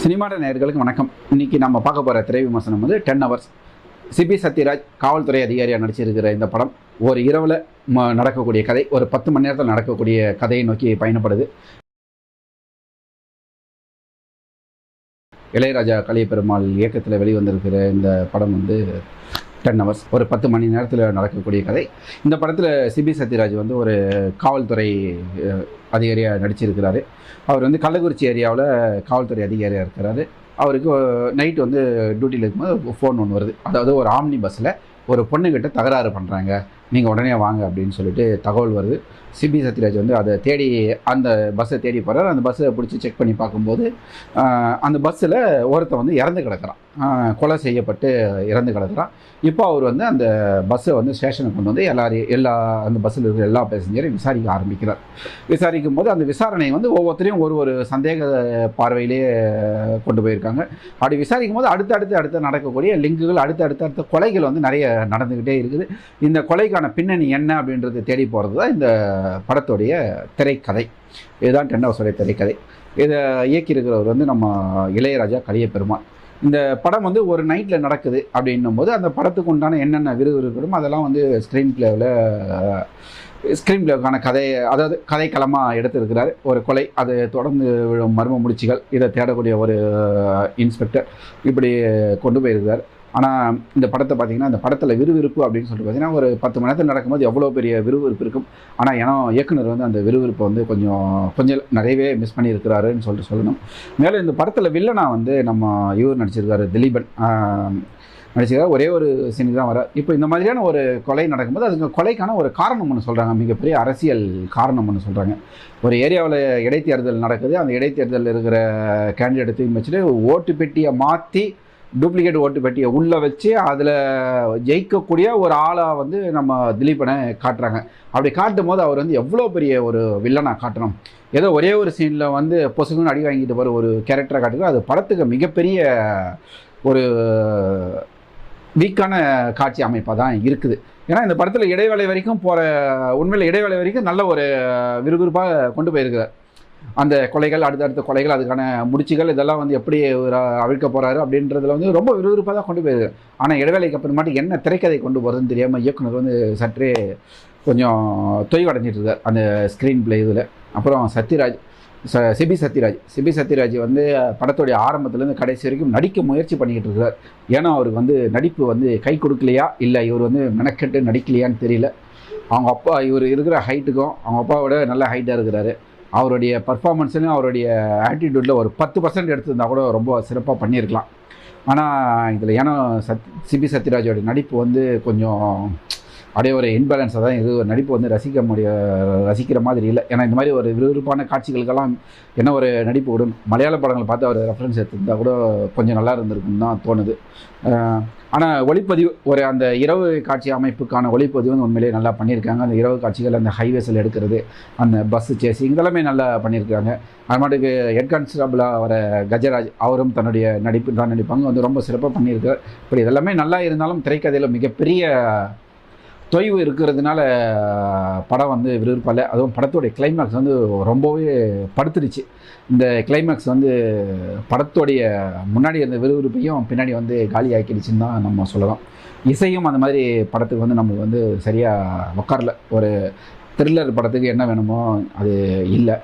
சினிமாட நேயர்களுக்கு வணக்கம். இன்னைக்கு நம்ம பார்க்க போகிற திரை விமர்சனம் வந்து 10 ஹவர்ஸ். சிபி சத்யராஜ் காவல்துறை அதிகாரியாக நடிச்சிருக்கிற இந்த படம் ஒரு இரவில் நடக்கக்கூடிய கதை, ஒரு 10 மணி நேரத்தில் நடக்கக்கூடிய கதையை நோக்கி பயணப்படுது. இளையராஜா கலியபெருமாள் இயக்கத்தில் வெளிவந்திருக்கிற இந்த படம் வந்து 10 ஹவர்ஸ், ஒரு 10 மணி நேரத்தில் நடக்கக்கூடிய கதை. இந்த படத்தில் சிபி சத்யராஜ் வந்து ஒரு காவல்துறை அதிகாரியாக நடிச்சிருக்கிறாரு. அவர் வந்து கள்ளக்குறிச்சி ஏரியாவில் காவல்துறை அதிகாரியாக இருக்கிறாரு. அவருக்கு நைட்டு வந்து டியூட்டியில் இருக்கும்போது ஃபோன் ஒன்று வருது. அதாவது ஒரு ஆம்னி பஸ்ஸில் ஒரு பொண்ணுக்கிட்ட தகராறு பண்ணுறாங்க, நீங்கள் உடனே வாங்க அப்படின்னு சொல்லிட்டு தகவல் வருது. சிபி சத்யராஜ் வந்து அதை தேடி அந்த பஸ்ஸை தேடி போகிறார். அந்த பஸ்ஸை பிடிச்சி செக் பண்ணி பார்க்கும்போது அந்த பஸ்ஸில் ஒருத்தன் வந்து இறந்து கிடக்கிறான், கொலை செய்யப்பட்டு இறந்து கிடக்கிறான். இப்போ அவர் வந்து அந்த பஸ்ஸை வந்து ஸ்டேஷனுக்கு கொண்டு வந்து எல்லா அந்த பஸ்ஸில் இருக்கிற எல்லா பேசஞ்சரையும் விசாரிக்க ஆரம்பிக்கிறார். விசாரிக்கும் போது அந்த விசாரணை வந்து ஒவ்வொருத்தரையும் ஒரு சந்தேக பார்வையிலே கொண்டு போயிருக்காங்க. அப்படி விசாரிக்கும் போது அடுத்த நடக்கக்கூடிய லிங்குகள், அடுத்த கொலைகள் வந்து நிறைய நடந்துக்கிட்டே இருக்குது. இந்த கொலைக்கான பின்னணி என்ன அப்படின்றது தேடி போகிறது தான் இந்த படத்துடைய திரைக்கதை. இதுதான் 10 ஹவர்ஸோடைய திரைக்கதை. இதை இயக்கியிருக்கிறவர் வந்து நம்ம இளையராஜா கலியபெருமாள். இந்த படம் வந்து ஒரு நைட்டில் நடக்குது அப்படின்னும் போது அந்த படத்துக்கு உண்டான என்னென்ன விறுவிறுக்கணும் அதெல்லாம் வந்து ஸ்க்ரீன் பிளேவுக்கான அதாவது கதைக்களமாக எடுத்திருக்கிறார். ஒரு கொலை, அது தொடர்ந்து விழும் மர்ம முடிச்சுகள், இதை தேடக்கூடிய ஒரு இன்ஸ்பெக்டர், இப்படி கொண்டு போயிருக்கிறார். ஆனால் இந்த படத்தை பார்த்திங்கன்னா, அந்த படத்தில் விறுவிறுப்பு அப்படின்னு சொல்லிட்டு பார்த்திங்கன்னா ஒரு 10 மணி நேரத்தில் நடக்கும்போது எவ்வளோ பெரிய விறுவிறுப்பு இருக்கும். ஆனால் ஏன்னா இயக்குனர் வந்து அந்த விறுவிறுப்பை வந்து கொஞ்சம் நிறையவே மிஸ் பண்ணியிருக்கிறாருன்னு சொல்லிட்டு சொல்லணும். மேலும் இந்த படத்தில் வில்லனா வந்து நம்ம இவர் நடிச்சிருக்காரு, திலீபன் நடிச்சிருக்காரு. ஒரே ஒரு சீனுக்கு தான் வர. இப்போ இந்த மாதிரியான ஒரு கொலை நடக்கும்போது அதுக்கு கொலைக்கான ஒரு காரணம் ஒன்று சொல்கிறாங்க, மிகப்பெரிய அரசியல் காரணம் ஒன்று சொல்கிறாங்க. ஒரு ஏரியாவில் இடைத்தேர்தல் நடக்குது. அந்த இடைத்தேர்தலில் இருக்கிற கேண்டிடேட்டையும் வச்சுட்டு ஓட்டு பெட்டியை மாற்றி டூப்ளிகேட் ஓட்டு பெட்டியை உள்ளே வச்சு அதில் ஜெயிக்கக்கூடிய ஒரு ஆளாக வந்து நம்ம திலீபனை காட்டுறாங்க. அப்படி காட்டும் போது அவர் வந்து எவ்வளோ பெரிய ஒரு வில்லனாக காட்டணும். ஏதோ ஒரே ஒரு சீனில் வந்து பொசுக்குன்னு அடி வாங்கிட்டு போகிற ஒரு கேரக்டரை காட்டுறது, அது படத்துக்கு மிகப்பெரிய ஒரு வீக்கான காட்சி அமைப்பாக தான் இருக்குது. ஏன்னா இந்த படத்தில் இடைவேளை வரைக்கும் உண்மையில் இடைவேளை வரைக்கும் நல்ல ஒரு விறுவிறுப்பாக கொண்டு போயிருக்கிறார். அந்த கொலைகள், அடுத்தடுத்த கொலைகள், அதுக்கான முடிச்சுகள், இதெல்லாம் வந்து எப்படி அவிழ்க்க போகிறாரு அப்படின்றதுல வந்து ரொம்ப விறுவிறுப்பாக தான் கொண்டு போயிருக்காரு. ஆனால் இடைவேளைக்கு அப்புறமாட்டி என்ன திரைக்கதை கொண்டு போகிறதுன்னு தெரியாமல் இயக்குனர் வந்து சற்றே கொஞ்சம் தொய்வடைஞ்சிட்டு இருக்கார் அந்த ஸ்க்ரீன் பிளே இதில். அப்புறம் சிபி சத்யராஜ் வந்து படத்துடைய ஆரம்பத்துலேருந்து கடைசி வரைக்கும் நடிக்க முயற்சி பண்ணிக்கிட்டு இருக்கிறார். ஏன்னா அவருக்கு வந்து நடிப்பு வந்து கை கொடுக்கலையா, இல்லை இவர் வந்து மெனக்கெட்டு நடிக்கலையான்னு தெரியல. அவங்க அப்பா, இவர் இருக்கிற ஹைட்டுக்கும் அவங்க அப்பாவோட நல்ல ஹைட்டாக இருக்கிறாரு. அவருடைய பர்ஃபார்மன்ஸ்லையும் அவருடைய ஆட்டிடியூட்டில் ஒரு 10% எடுத்திருந்தா கூட ரொம்ப சிறப்பாக பண்ணியிருக்கலாம். ஆனால் இதில் ஏன்னா சிபி சத்யராஜோடைய நடிப்பு வந்து கொஞ்சம் அப்படியே ஒரு இன்பேலன்ஸாக தான் இது. ஒரு நடிப்பு வந்து ரசிக்கிற மாதிரி இல்லை. ஏன்னா இந்த மாதிரி ஒரு விறுவிறுப்பான காட்சிகளுக்கெல்லாம் என்ன ஒரு நடிப்பு விடும். மலையாள படங்களை பார்த்து அவர் ரெஃபரன்ஸ் எடுத்திருந்தால் கூட கொஞ்சம் நல்லா இருந்திருக்குன்னு தான் தோணுது. ஆனால் ஒளிப்பதிவு, அந்த இரவு காட்சி அமைப்புக்கான ஒளிப்பதிவு வந்து உண்மையிலேயே நல்லா பண்ணியிருக்காங்க. அந்த இரவு காட்சிகள், அந்த ஹைவேஸில் எடுக்கிறது, அந்த பஸ்ஸு சேசிங், இதெல்லாமே நல்லா பண்ணியிருக்காங்க. அது மாட்டுக்கு ஹெட் கான்ஸ்டபிளாக வர கஜராஜ், அவரும் தன்னுடைய நடிப்பாங்க வந்து ரொம்ப சிறப்பாக பண்ணியிருக்கார். இப்படி இதெல்லாமே நல்லா இருந்தாலும் திரைக்கதையில் மிகப்பெரிய தொய்வு இருக்கிறதுனால படம் வந்து விறுவிறுப்பால், அதுவும் படத்தோடைய கிளைமேக்ஸ் வந்து ரொம்பவே படுத்துடுச்சு. இந்த கிளைமேக்ஸ் வந்து படத்தோடைய முன்னாடி இருந்த விறுவிறுப்பையும் பின்னாடி வந்து காலி ஆக்கிடுச்சுன்னு தான் நம்ம சொல்லலாம். இசையும் அந்த மாதிரி படத்துக்கு வந்து நம்மளுக்கு வந்து சரியாக உட்காரல. ஒரு த்ரில்லர் படத்துக்கு என்ன வேணுமோ அது இல்லை.